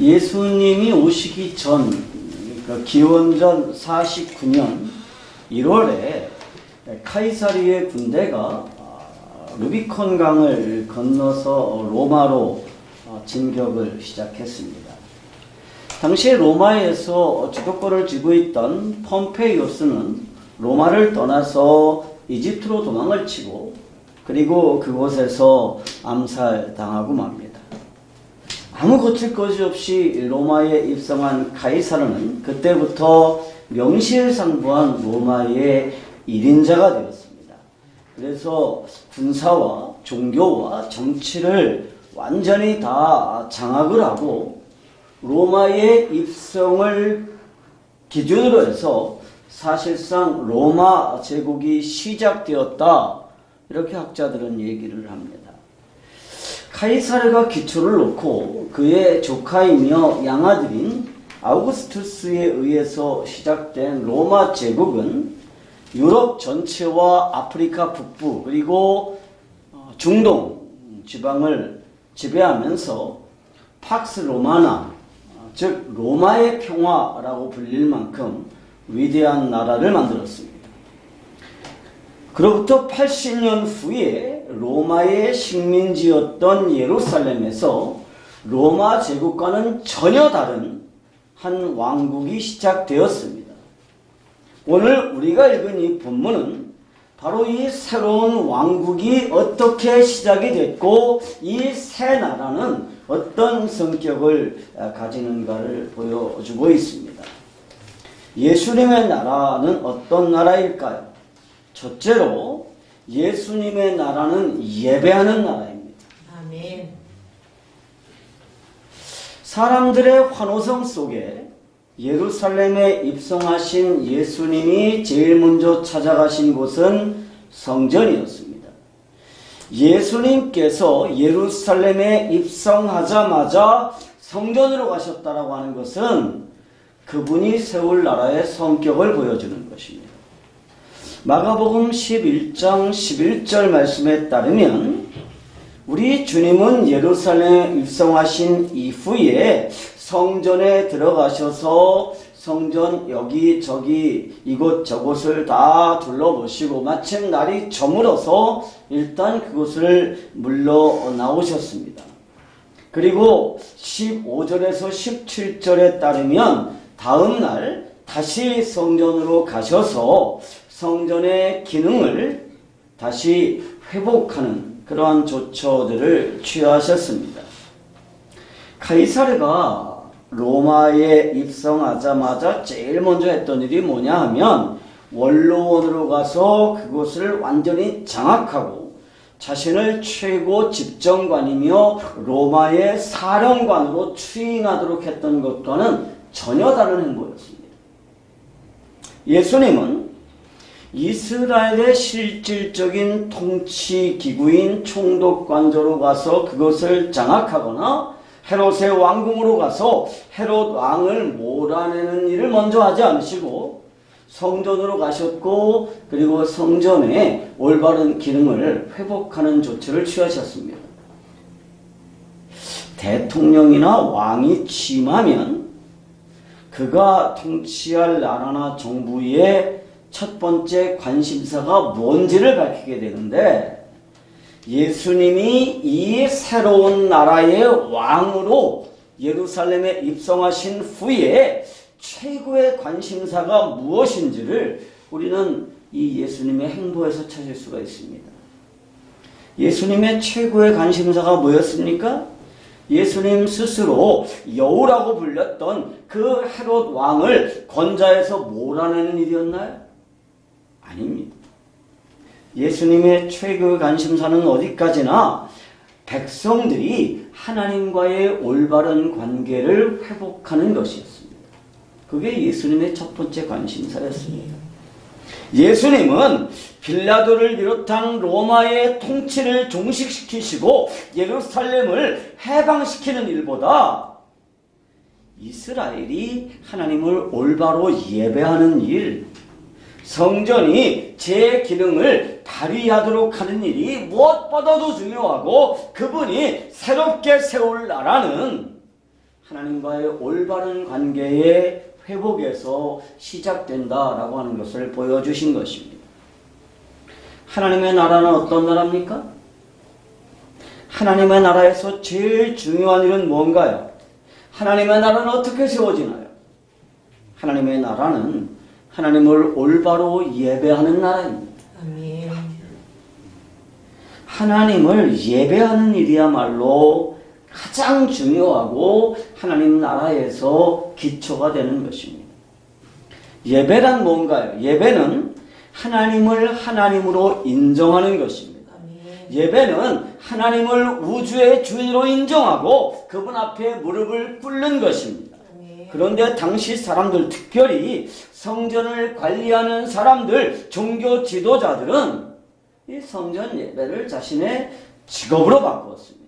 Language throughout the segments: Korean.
예수님이 오시기 전, 그러니까 기원전 49년 1월에 카이사리의 군대가 루비콘 강을 건너서 로마로 진격을 시작했습니다. 당시 로마에서 주도권을 쥐고 있던 폼페이오스는 로마를 떠나서 이집트로 도망을 치고 그리고 그곳에서 암살당하고 맙니다. 아무 거칠 것이 없이 로마에 입성한 카이사르는 그때부터 명실상부한 로마의 1인자가 되었습니다. 그래서 군사와 종교와 정치를 완전히 다 장악을 하고 로마의 입성을 기준으로 해서 사실상 로마 제국이 시작되었다, 이렇게 학자들은 얘기를 합니다. 카이사르가 기초를 놓고 그의 조카이며 양아들인 아우구스투스에 의해서 시작된 로마 제국은 유럽 전체와 아프리카 북부 그리고 중동 지방을 지배하면서 팍스 로마나, 즉 로마의 평화라고 불릴 만큼 위대한 나라를 만들었습니다. 그로부터 80년 후에 로마의 식민지였던 예루살렘에서 로마 제국과는 전혀 다른 한 왕국이 시작되었습니다. 오늘 우리가 읽은 이 본문은 바로 이 새로운 왕국이 어떻게 시작이 됐고 이 새 나라는 어떤 성격을 가지는가를 보여주고 있습니다. 예수님의 나라는 어떤 나라일까요? 첫째로 예수님의 나라는 예배하는 나라입니다. 아멘. 사람들의 환호성 속에 예루살렘에 입성하신 예수님이 제일 먼저 찾아가신 곳은 성전이었습니다. 예수님께서 예루살렘에 입성하자마자 성전으로 가셨다라고 하는 것은 그분이 세울 나라의 성격을 보여주는 것입니다. 마가복음 11장 11절 말씀에 따르면 우리 주님은 예루살렘에 입성하신 이후에 성전에 들어가셔서 성전 여기저기 이곳저곳을 다 둘러보시고 마침 날이 저물어서 일단 그곳을 물러 나오셨습니다. 그리고 15절에서 17절에 따르면 다음 날 다시 성전으로 가셔서 성전의 기능을 다시 회복하는 그러한 조처들을 취하셨습니다. 카이사르가 로마에 입성하자마자 제일 먼저 했던 일이 뭐냐 하면 원로원으로 가서 그곳을 완전히 장악하고 자신을 최고 집정관이며 로마의 사령관으로 추임하도록 했던 것과는 전혀 다른 행보였습니다. 예수님은 이스라엘의 실질적인 통치 기구인 총독관저로 가서 그것을 장악하거나 헤롯의 왕궁으로 가서 헤롯 왕을 몰아내는 일을 먼저 하지 않으시고 성전으로 가셨고 그리고 성전의 올바른 기능을 회복하는 조치를 취하셨습니다. 대통령이나 왕이 취임하면 그가 통치할 나라나 정부의 첫 번째 관심사가 뭔지를 밝히게 되는데 예수님이 이 새로운 나라의 왕으로 예루살렘에 입성하신 후에 최고의 관심사가 무엇인지를 우리는 이 예수님의 행보에서 찾을 수가 있습니다. 예수님의 최고의 관심사가 뭐였습니까? 예수님 스스로 여우라고 불렸던 그 헤롯 왕을 권좌에서 몰아내는 일이었나요? 아닙니다. 예수님의 최고의 관심사는 어디까지나 백성들이 하나님과의 올바른 관계를 회복하는 것이었습니다. 그게 예수님의 첫 번째 관심사였습니다. 예수님은 빌라도를 비롯한 로마의 통치를 종식시키시고 예루살렘을 해방시키는 일보다 이스라엘이 하나님을 올바로 예배하는 일, 성전이 제 기능을 발휘하도록 하는 일이 무엇보다도 중요하고 그분이 새롭게 세울 나라는 하나님과의 올바른 관계의 회복에서 시작된다라고 하는 것을 보여주신 것입니다. 하나님의 나라는 어떤 나라입니까? 하나님의 나라에서 제일 중요한 일은 뭔가요? 하나님의 나라는 어떻게 세워지나요? 하나님의 나라는 하나님을 올바로 예배하는 나라입니다. 아멘. 하나님을 예배하는 일이야말로 가장 중요하고 하나님 나라에서 기초가 되는 것입니다. 예배란 뭔가요? 예배는 하나님을 하나님으로 인정하는 것입니다. 아멘. 예배는 하나님을 우주의 주인으로 인정하고 그분 앞에 무릎을 꿇는 것입니다. 아멘. 그런데 당시 사람들, 특별히 성전을 관리하는 사람들, 종교 지도자들은 이 성전 예배를 자신의 직업으로 바꾸었습니다.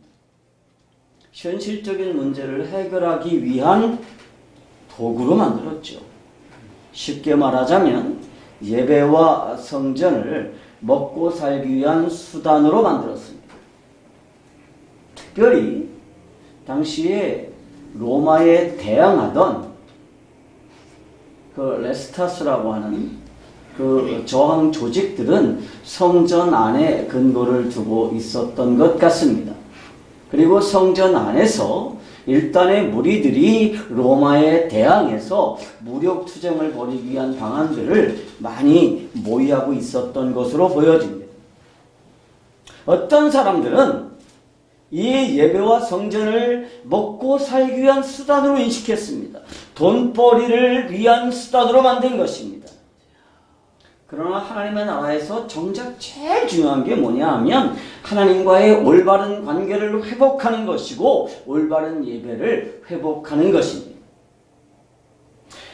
현실적인 문제를 해결하기 위한 도구로 만들었죠. 쉽게 말하자면 예배와 성전을 먹고 살기 위한 수단으로 만들었습니다. 특별히 당시에 로마에 대항하던 그 레스타스라고 하는 그 저항 조직들은 성전 안에 근거를 두고 있었던 것 같습니다. 그리고 성전 안에서 일단의 무리들이 로마에 대항해서 무력 투쟁을 벌이기 위한 방안들을 많이 모의하고 있었던 것으로 보여집니다. 어떤 사람들은 이 예배와 성전을 먹고 살기 위한 수단으로 인식했습니다. 돈벌이를 위한 수단으로 만든 것입니다. 그러나 하나님의 나라에서 정작 제일 중요한 게 뭐냐 하면 하나님과의 올바른 관계를 회복하는 것이고 올바른 예배를 회복하는 것입니다.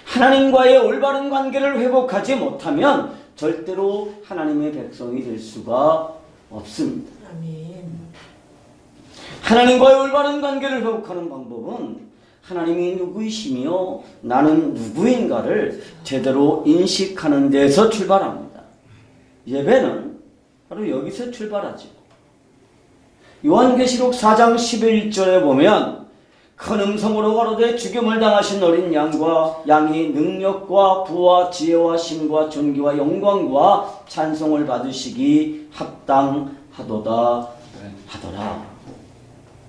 하나님과의 올바른 관계를 회복하지 못하면 절대로 하나님의 백성이 될 수가 없습니다. 아멘. 하나님과의 올바른 관계를 회복하는 방법은 하나님이 누구이시며 나는 누구인가를 제대로 인식하는 데서 출발합니다. 예배는 바로 여기서 출발하죠. 요한계시록 4장 11절에 보면 큰 음성으로 가로되 죽임을 당하신 어린 양이 능력과 부와 지혜와 힘과 존귀와 영광과 찬송을 받으시기 합당하도다 하더라.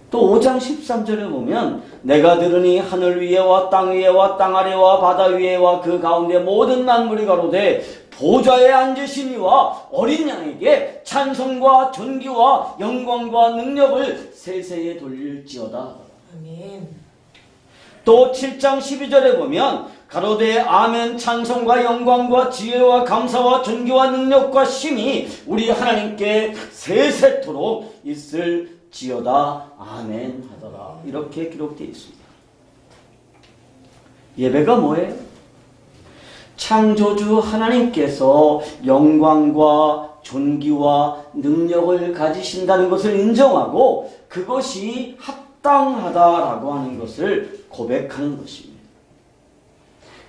또 5장 13절에 보면 내가 들으니 하늘 위에와 땅 위에와 땅 아래와 바다 위에와 그 가운데 모든 만물이 가로되 보좌에 앉으신 이와 어린 양에게 찬송과 존귀와 영광과 능력을 세세에 돌릴지어다. 아멘. 또 7장 12절에 보면 가로되 아멘 찬송과 영광과 지혜와 감사와 존귀와 능력과 힘이 우리 하나님께 세세토록 있을지어다. 아멘 하더라. 이렇게 기록되어 있습니다. 예배가 뭐예요? 창조주 하나님께서 영광과 존귀와 능력을 가지신다는 것을 인정하고 그것이 합당하다라고 하는 것을 고백하는 것입니다.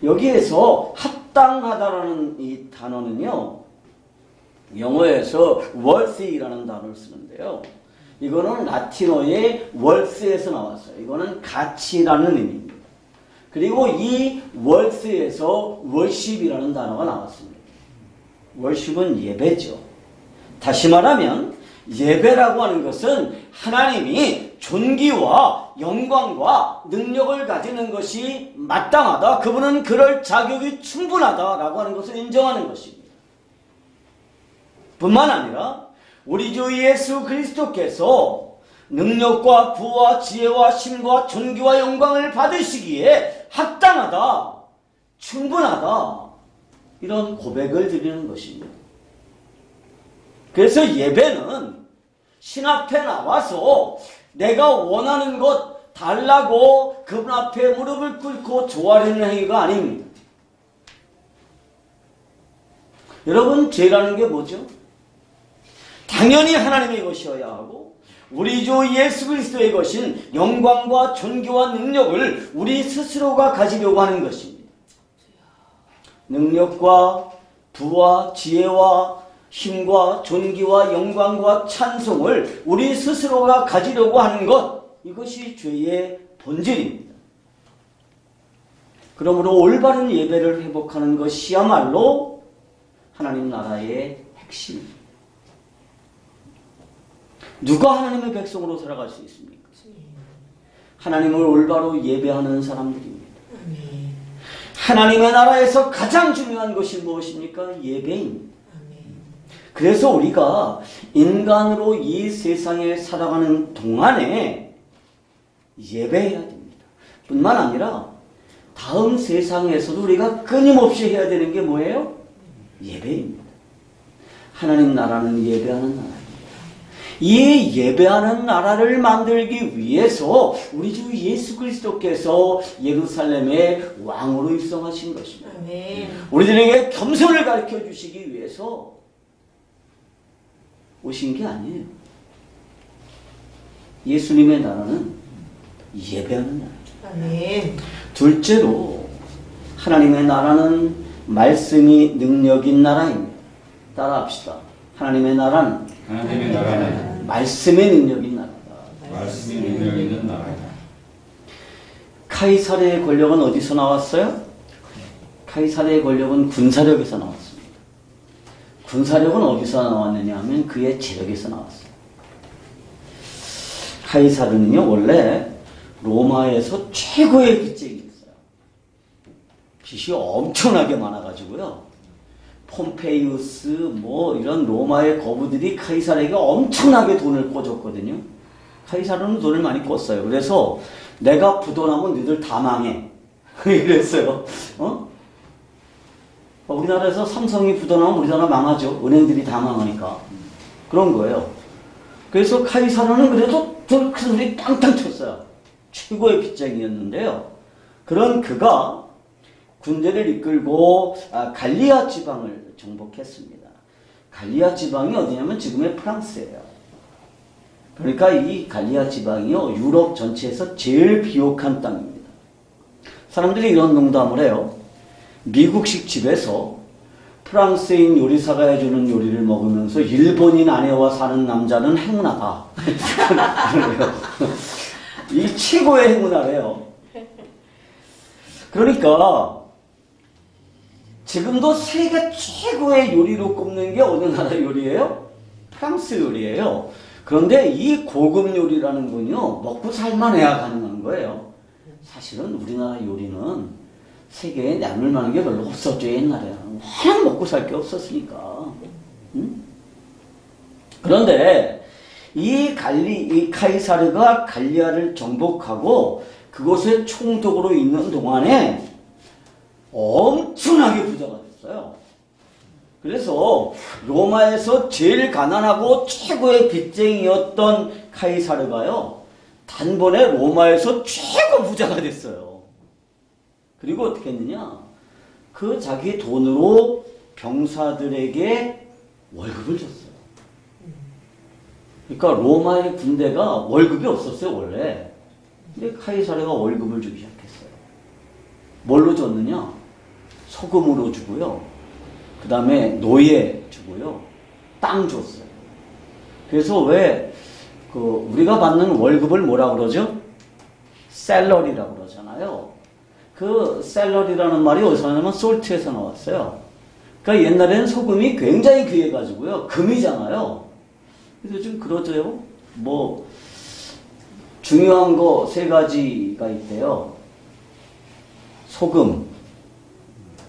여기에서 합당하다라는 이 단어는요, 영어에서 worthy라는 단어를 쓰는데요. 이거는 라틴어의 worth에서 나왔어요. 이거는 가치라는 의미입니다. 그리고 이 worth에서 worship이라는 단어가 나왔습니다. worship은 예배죠. 다시 말하면 예배라고 하는 것은 하나님이 존귀와 영광과 능력을 가지는 것이 마땅하다. 그분은 그럴 자격이 충분하다라고 하는 것을 인정하는 것입니다. 뿐만 아니라 우리 주 예수 그리스도께서 능력과 부와 지혜와 힘과 존귀와 영광을 받으시기에 합당하다, 충분하다, 이런 고백을 드리는 것입니다. 그래서 예배는 신 앞에 나와서 내가 원하는 것 달라고 그분 앞에 무릎을 꿇고 조아리는 행위가 아닙니다. 여러분, 죄라는 게 뭐죠? 당연히 하나님의 것이어야 하고 우리 주 예수 그리스도의 것인 영광과 존귀와 능력을 우리 스스로가 가지려고 하는 것입니다. 능력과 부와 지혜와 힘과 존귀와 영광과 찬송을 우리 스스로가 가지려고 하는 것, 이것이 죄의 본질입니다. 그러므로 올바른 예배를 회복하는 것이야말로 하나님 나라의 핵심입니다. 누가 하나님의 백성으로 살아갈 수 있습니까? 하나님을 올바로 예배하는 사람들입니다. 아멘. 하나님의 나라에서 가장 중요한 것이 무엇입니까? 예배입니다. 아멘. 그래서 우리가 인간으로 이 세상에 살아가는 동안에 예배해야 됩니다. 뿐만 아니라 다음 세상에서도 우리가 끊임없이 해야 되는 게 뭐예요? 예배입니다. 하나님 나라는 예배하는 나라입니다. 이 예배하는 나라를 만들기 위해서 우리 주 예수 그리스도께서 예루살렘의 왕으로 입성하신 것입니다. 아멘. 우리들에게 겸손을 가르쳐 주시기 위해서 오신 게 아니에요. 예수님의 나라는 예배하는 나라죠. 아멘. 둘째로 하나님의 나라는 말씀이 능력인 나라입니다. 따라합시다. 하나님의 나라는 말씀의 능력인 나라다. 말씀이 능력 있는 나라다. 카이사르의 권력은 어디서 나왔어요? 카이사르의 권력은 군사력에서 나왔습니다. 군사력은 어디서 나왔느냐 하면 그의 재력에서 나왔어요. 카이사르는요 원래 로마에서 최고의 빚쟁이였어요. 빚이 엄청나게 많아가지고요. 폼페이우스 뭐 이런 로마의 거부들이 카이사르에게 엄청나게 돈을 꿔줬거든요. 카이사르는 돈을 많이 꿨어요. 그래서 내가 부도나면 너희들 다 망해. 이랬어요. 우리나라에서 삼성이 부도나면 우리나라 망하죠. 은행들이 다 망하니까. 그런 거예요. 그래서 카이사르는 그래도 돈 큰 소리 땅땅 쳤어요. 최고의 빚쟁이였는데요. 그런 그가 군대를 이끌고 갈리아 지방을 정복했습니다. 갈리아 지방이 어디냐면 지금의 프랑스예요. 그러니까 이 갈리아 지방이요 유럽 전체에서 제일 비옥한 땅입니다. 사람들이 이런 농담을 해요. 미국식 집에서 프랑스인 요리사가 해주는 요리를 먹으면서 일본인 아내와 사는 남자는 행운하다. 이 최고의 행운하래요. 그러니까 지금도 세계 최고의 요리로 꼽는 게 어느 나라 요리예요? 프랑스 요리예요. 그런데 이 고급 요리라는 건요 먹고 살만해야 가능한 거예요. 사실은 우리나라 요리는 세계에 남을 만한 게 별로 없었죠. 옛날에 워낙 먹고 살 게 없었으니까. 응? 그런데 이 카이사르가 갈리아를 정복하고 그곳에 총독으로 있는 동안에 엄청나게 부자가 됐어요. 그래서 로마에서 제일 가난하고 최고의 빚쟁이였던 카이사르가요 단번에 로마에서 최고 부자가 됐어요. 그리고 어떻게 했느냐? 그 자기 돈으로 병사들에게 월급을 줬어요. 그러니까 로마의 군대가 월급이 없었어요, 원래. 근데 카이사르가 월급을 주기 시작했어요. 뭘로 줬느냐? 소금으로 주고요. 그 다음에 노예 주고요. 땅 줬어요. 그래서 우리가 받는 월급을 뭐라 그러죠? 셀러리라고 그러잖아요. 그 셀러리라는 말이 어디서 나냐면 솔트에서 나왔어요. 그러니까 옛날에는 소금이 굉장히 귀해가지고요. 금이잖아요. 그래서 좀 그러죠. 뭐 중요한 거 3가지가 있대요. 소금,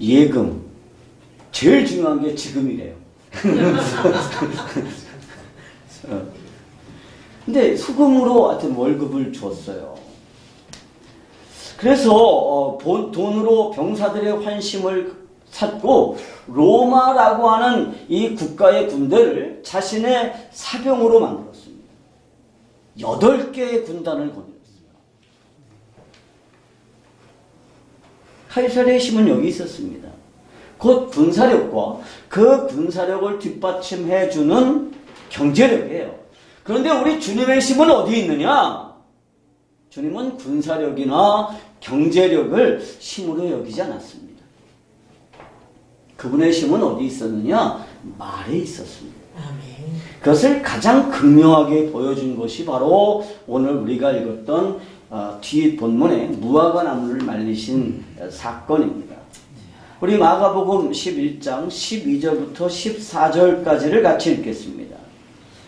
예금, 제일 중요한 게 지금이래요. 근데 소금으로 하여튼 월급을 줬어요. 그래서 돈으로 병사들의 환심을 샀고 로마라고 하는 이 국가의 군대를 자신의 사병으로 만들었습니다. 8개의 군단을 거느렸어요. 카이사르의 힘은 여기 있었습니다. 곧 군사력과 그 군사력을 뒷받침해주는 경제력이에요. 그런데 우리 주님의 힘은 어디 있느냐? 주님은 군사력이나 경제력을 힘으로 여기지 않았습니다. 그분의 힘은 어디 있었느냐? 말에 있었습니다. 아멘. 그것을 가장 극명하게 보여준 것이 바로 오늘 우리가 읽었던 뒤 본문에 무화과 나무를 말리신 사건입니다. 우리 마가복음 11장 12절부터 14절까지를 같이 읽겠습니다.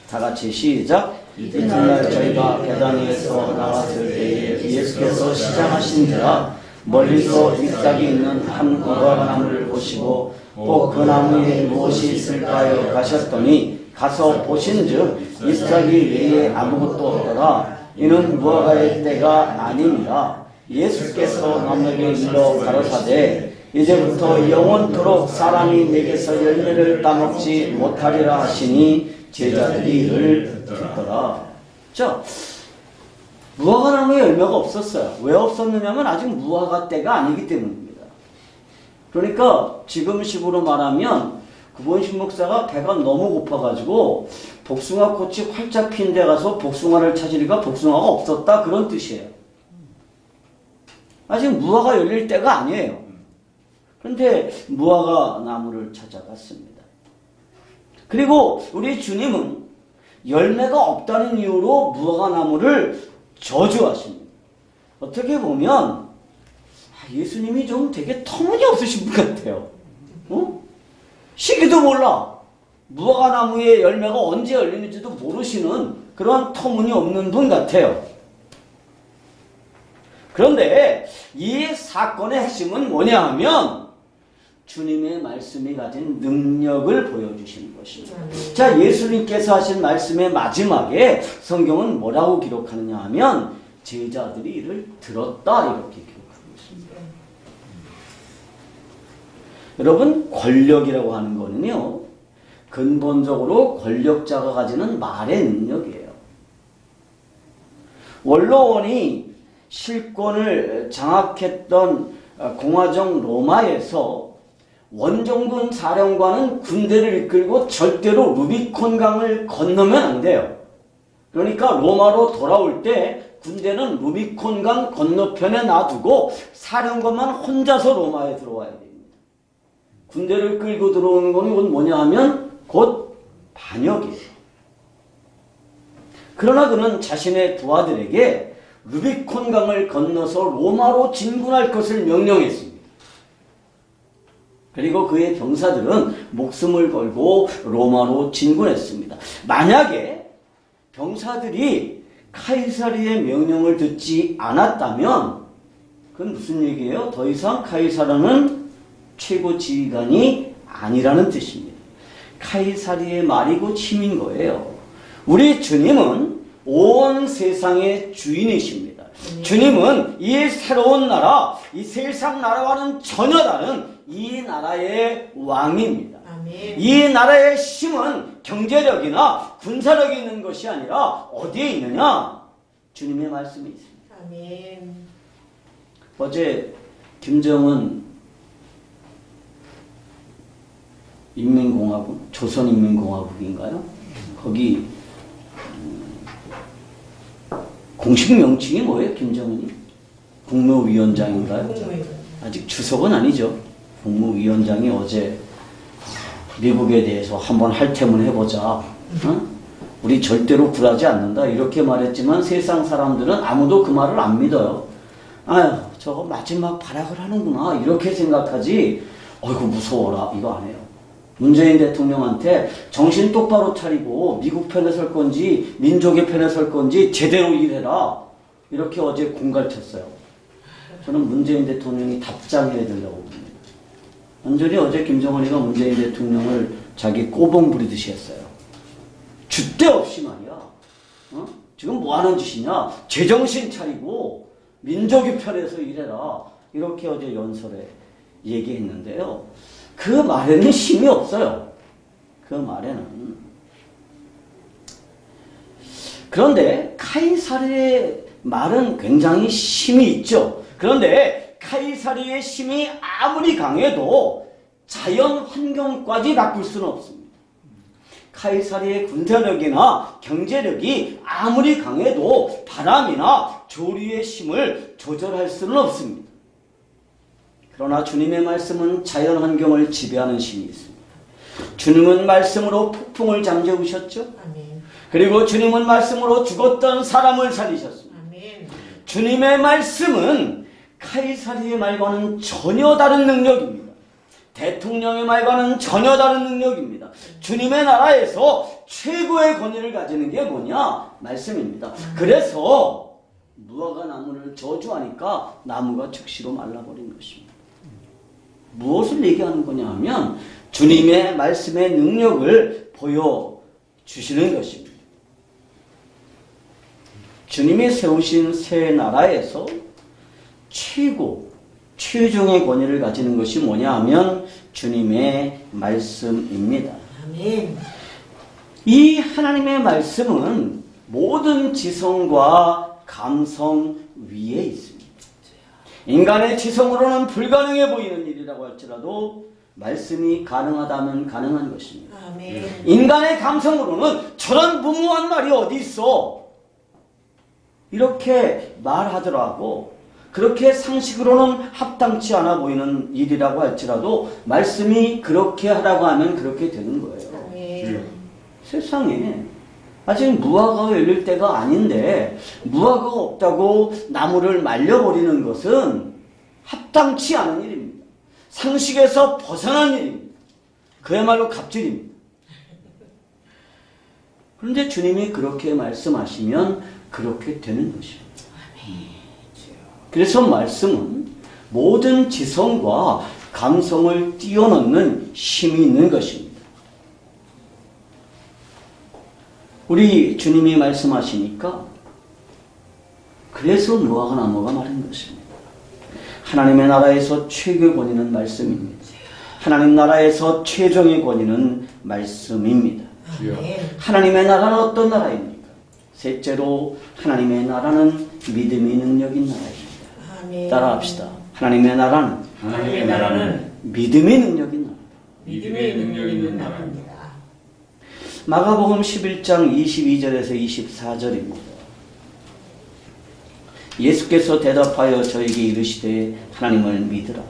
다 같이 시작. 이튿날 저희가 베다니에서 나왔을 때에 예수께서 시장하신지라 멀리서 잎사귀 있는 한 무화과 나무를 보시고 또 그 나무에 무엇이 있을까요? 가셨더니 가서 보신즉 잎사귀 외에 아무것도 없더라. 이는 무화과의 때가 아니니라. 예수께서 남에게 일러 가로사대 이제부터 영원토록 사람이 내게서 열매를 따먹지 못하리라 하시니 제자들이 이를 듣더라. 자, 무화과 나무에 열매가 없었어요. 왜 없었느냐면 아직 무화과 때가 아니기 때문입니다. 그러니까 지금식으로 말하면 구본식 목사가 배가 너무 고파가지고 복숭아 꽃이 활짝 핀 데 가서 복숭아를 찾으니까 복숭아가 없었다, 그런 뜻이에요. 아직 무화과 열릴 때가 아니에요. 그런데 무화과 나무를 찾아갔습니다. 그리고 우리 주님은 열매가 없다는 이유로 무화과 나무를 저주하십니다. 어떻게 보면 예수님이 좀 되게 터무니없으신 분 같아요. 시기도 몰라. 무화과 나무의 열매가 언제 열리는지도 모르시는 그런 터무니없는 분 같아요. 그런데 이 사건의 핵심은 뭐냐 하면 주님의 말씀이 가진 능력을 보여주시는 것입니다. 자, 예수님께서 하신 말씀의 마지막에 성경은 뭐라고 기록하느냐 하면 제자들이 이를 들었다, 이렇게 기록하고 있습니다. 여러분, 권력이라고 하는 거는요, 근본적으로 권력자가 가지는 말의 능력이에요. 원로원이 실권을 장악했던 공화정 로마에서 원정군 사령관은 군대를 이끌고 절대로 루비콘강을 건너면 안 돼요. 그러니까 로마로 돌아올 때 군대는 루비콘강 건너편에 놔두고 사령관만 혼자서 로마에 들어와야 됩니다. 군대를 끌고 들어오는 건 뭐냐 하면 곧 반역이에요. 그러나 그는 자신의 부하들에게 루비콘강을 건너서 로마로 진군할 것을 명령했습니다. 그리고 그의 병사들은 목숨을 걸고 로마로 진군했습니다. 만약에 병사들이 카이사르의 명령을 듣지 않았다면 그건 무슨 얘기예요? 더 이상 카이사르는 최고 지휘관이 아니라는 뜻입니다. 카이사르의 말이 곧 힘인 거예요. 우리 주님은 온 세상의 주인이십니다. 주님은 이 새로운 나라, 이 세상 나라와는 전혀 다른 이 나라의 왕입니다. 아멘. 이 나라의 힘은 경제력이나 군사력이 있는 것이 아니라 어디에 있느냐? 주님의 말씀이 있습니다. 아멘. 어제 김정은 인민공화국, 조선인민공화국인가요? 거기 공식 명칭이 뭐예요? 김정은이? 국무위원장인가요? 공무위원. 아직 주석은 아니죠. 국무위원장이 어제 미국에 대해서 한번 할테문 해보자. 어? 우리 절대로 굴하지 않는다. 이렇게 말했지만 세상 사람들은 아무도 그 말을 안 믿어요. 아유, 저거 마지막 발악을 하는구나. 이렇게 생각하지. 어이구, 무서워라. 이거 안 해요. 문재인 대통령한테 정신 똑바로 차리고 미국 편에 설 건지 민족의 편에 설 건지 제대로 일해라. 이렇게 어제 공갈쳤어요. 저는 문재인 대통령이 답장해야 된다고 봅니다. 완전히 어제 김정은이가 문재인 대통령을 자기 꼬봉 부리듯이 했어요. 줏대 없이 말이야. 지금 뭐 하는 짓이냐? 제정신 차리고 민족의 편에서 일해라. 이렇게 어제 연설에 얘기했는데요. 그 말에는 힘이 없어요. 그 말에는. 그런데 카이사르의 말은 굉장히 힘이 있죠. 그런데 카이사르의 힘이 아무리 강해도 자연 환경까지 바꿀 수는 없습니다. 카이사르의 군사력이나 경제력이 아무리 강해도 바람이나 조류의 힘을 조절할 수는 없습니다. 그러나 주님의 말씀은 자연 환경을 지배하는 힘이 있습니다. 주님은 말씀으로 폭풍을 잠재우셨죠. 아멘. 그리고 주님은 말씀으로 죽었던 사람을 살리셨습니다. 아멘. 주님의 말씀은 카이사리의 말과는 전혀 다른 능력입니다. 대통령의 말과는 전혀 다른 능력입니다. 주님의 나라에서 최고의 권위를 가지는 게 뭐냐? 말씀입니다. 그래서 무화과 나무를 저주하니까 나무가 즉시로 말라버린 것입니다. 무엇을 얘기하는 거냐 하면 주님의 말씀의 능력을 보여주시는 것입니다. 주님이 세우신 새 나라에서 최종의 권위를 가지는 것이 뭐냐 하면 주님의 말씀입니다. 아멘. 이 하나님의 말씀은 모든 지성과 감성 위에 있습니다. 인간의 지성으로는 불가능해 보이는 일이라고 할지라도 말씀이 가능하다면 가능한 것입니다. 아멘. 인간의 감성으로는 저런 무모한 말이 어디 있어? 이렇게 말하더라고. 그렇게 상식으로는 합당치 않아 보이는 일이라고 할지라도 말씀이 그렇게 하라고 하면 그렇게 되는 거예요. 아멘. 세상에 아직 무화과가 열릴 때가 아닌데 무화과가 없다고 나무를 말려버리는 것은 합당치 않은 일입니다. 상식에서 벗어난 일입니다. 그야말로 갑질입니다. 그런데 주님이 그렇게 말씀하시면 그렇게 되는 것입니다. 그래서 말씀은 모든 지성과 감성을 뛰어넘는 힘이 있는 것입니다. 우리 주님이 말씀하시니까 그래서 무화과 나무가 마른 것입니다. 하나님의 나라에서 최고의 권위는 말씀입니다. 하나님 나라에서 최종의 권위는 말씀입니다. 아멘. 하나님의 나라는 어떤 나라입니까? 셋째로 하나님의 나라는 믿음이 능력인 나라입니다. 아멘. 따라합시다. 하나님의 나라는 하나님의 나라는 믿음이 능력인 나라. 믿음의 능력 있는 나라입니다. 마가복음 11장 22절에서 24절입니다. 예수께서 대답하여 저에게 이르시되 하나님을 믿으라.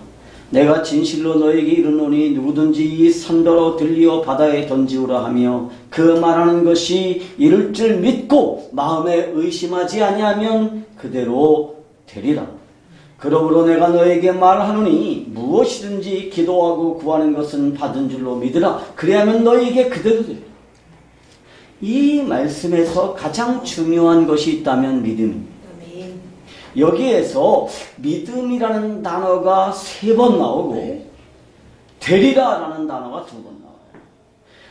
내가 진실로 너에게 이르노니 누구든지 이 산더러 들리어 바다에 던지우라 하며 그 말하는 것이 이룰 줄 믿고 마음에 의심하지 아니하면 그대로 되리라. 그러므로 내가 너에게 말하노니 무엇이든지 기도하고 구하는 것은 받은 줄로 믿으라. 그리하면 너에게 그대로 되리라. 이 말씀에서 가장 중요한 것이 있다면 믿음입니다. 아멘. 여기에서 믿음이라는 단어가 3번 나오고 되리라라는 단어가 2번 나와요.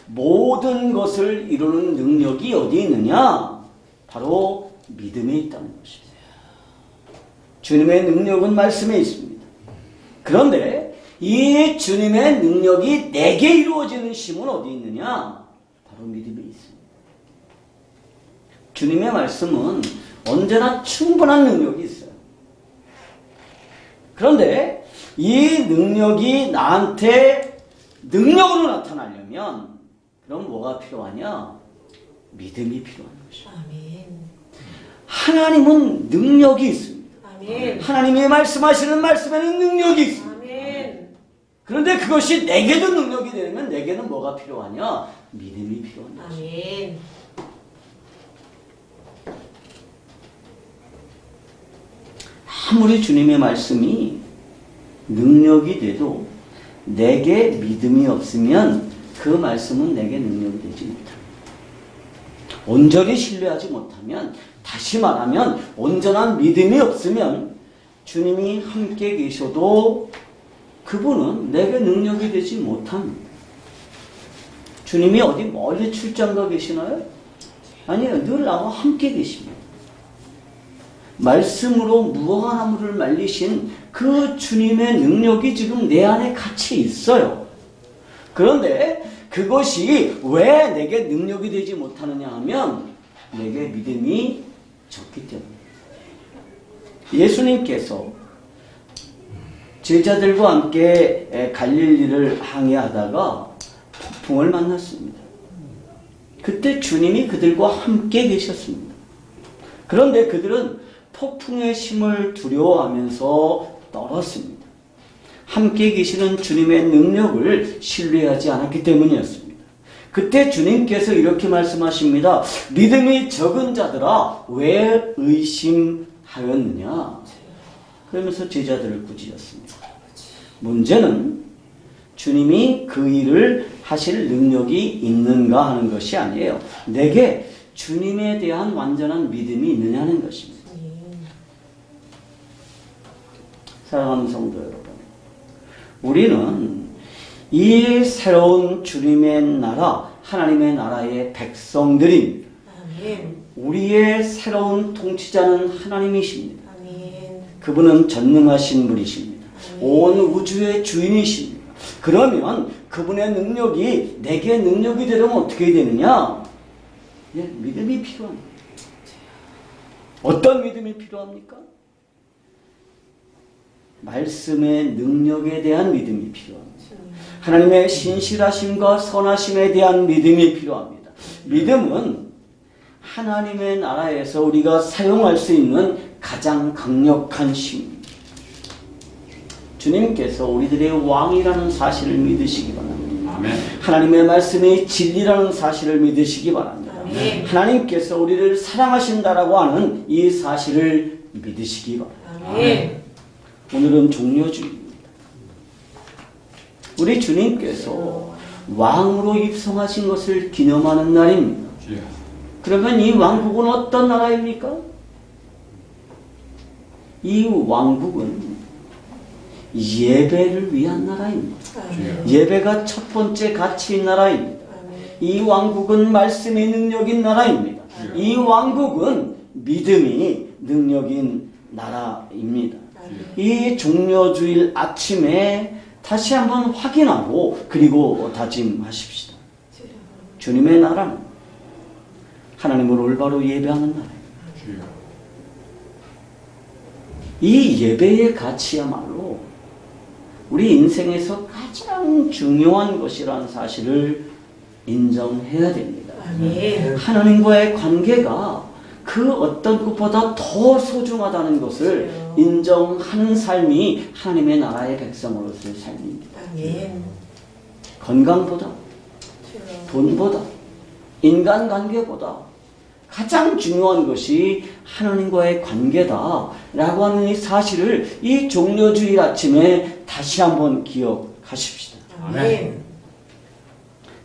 모든 것을 이루는 능력이 어디 있느냐? 바로 믿음에 있다는 것입니다. 주님의 능력은 말씀에 있습니다. 그런데 이 주님의 능력이 내게 이루어지는 힘은 어디 있느냐? 바로 믿음에 있습니다. 주님의 말씀은 언제나 충분한 능력이 있어요. 그런데 이 능력이 나한테 능력으로 나타나려면 그럼 뭐가 필요하냐? 믿음이 필요한 것이죠. 아멘. 하나님은 능력이 있습니다. 아멘. 하나님이 말씀하시는 말씀에는 능력이 있습니다. 아멘. 그런데 그것이 내게도 능력이 되려면 내게는 뭐가 필요하냐? 믿음이 필요한 것이죠. 아멘. 아무리 주님의 말씀이 능력이 돼도 내게 믿음이 없으면 그 말씀은 내게 능력이 되지 못합니다. 온전히 신뢰하지 못하면, 다시 말하면 온전한 믿음이 없으면 주님이 함께 계셔도 그분은 내게 능력이 되지 못합니다. 주님이 어디 멀리 출장 가 계시나요? 아니요, 늘 나와 함께 계십니다. 말씀으로 무화과나무를 말리신 그 주님의 능력이 지금 내 안에 같이 있어요. 그런데 그것이 왜 내게 능력이 되지 못하느냐 하면 내게 믿음이 적기 때문에. 예수님께서 제자들과 함께 갈릴리를 항해하다가 폭풍을 만났습니다. 그때 주님이 그들과 함께 계셨습니다. 그런데 그들은 폭풍의 힘을 두려워하면서 떨었습니다. 함께 계시는 주님의 능력을 신뢰하지 않았기 때문이었습니다. 그때 주님께서 이렇게 말씀하십니다. 믿음이 적은 자들아 왜 의심하느냐 하였느냐? 그러면서 제자들을 꾸짖었습니다. 문제는 주님이 그 일을 하실 능력이 있는가 하는 것이 아니에요. 내게 주님에 대한 완전한 믿음이 있느냐는 것입니다. 사랑하는 성도 여러분, 우리는 이 새로운 주님의 나라, 하나님의 나라의 백성들입니다. 아멘. 우리의 새로운 통치자는 하나님이십니다. 아멘. 그분은 전능하신 분이십니다. 온 우주의 주인이십니다. 그러면 그분의 능력이 내게 능력이 되려면 어떻게 되느냐? 예, 믿음이 필요합니다. 어떤 믿음이 필요합니까? 말씀의 능력에 대한 믿음이 필요합니다. 하나님의 신실하심과 선하심에 대한 믿음이 필요합니다. 믿음은 하나님의 나라에서 우리가 사용할 수 있는 가장 강력한 힘입니다. 주님께서 우리들의 왕이라는 사실을 믿으시기 바랍니다. 아멘. 하나님의 말씀이 진리라는 사실을 믿으시기 바랍니다. 아멘. 하나님께서 우리를 사랑하신다라고 하는 이 사실을 믿으시기 바랍니다. 아멘. 오늘은 종려주일입니다. 우리 주님께서 왕으로 입성하신 것을 기념하는 날입니다. 주여. 그러면 이 왕국은 어떤 나라입니까? 이 왕국은 예배를 위한 나라입니다. 아멘. 예배가 첫 번째 가치인 나라입니다. 아멘. 이 왕국은 말씀이 능력인 나라입니다. 이 왕국은 믿음이 능력인 나라입니다. 이 종려주일 아침에 다시 한번 확인하고 그리고 다짐하십시다. 주님의 나라는 하나님을 올바로 예배하는 나라입니다. 주여. 이 예배의 가치야말로 우리 인생에서 가장 중요한 것이라는 사실을 인정해야 됩니다. 아멘. 하나님과의 관계가 그 어떤 것보다 더 소중하다는 것을 그렇죠. 인정하는 삶이 하나님의 나라의 백성으로서의 삶입니다. 아멘. 건강보다, 돈보다, 인간관계보다 가장 중요한 것이 하나님과의 관계다라고 하는 이 사실을 이 종려주일 아침에 다시 한번 기억하십시다. 아멘.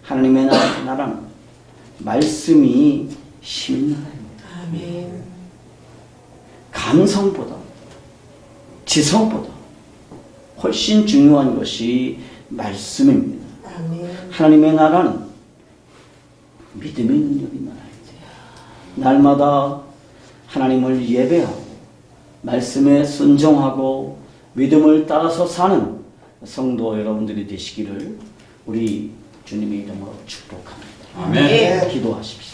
하나님의 나라는 말씀이 힘인 나라입니다. 아멘. 감성보다, 지성보다 훨씬 중요한 것이 말씀입니다. 아멘. 하나님의 나라는 믿음의 능력인 나라입니다. 날마다 하나님을 예배하고 말씀에 순종하고 믿음을 따라서 사는 성도 여러분들이 되시기를 우리 주님의 이름으로 축복합니다. 아멘. 기도하십시오.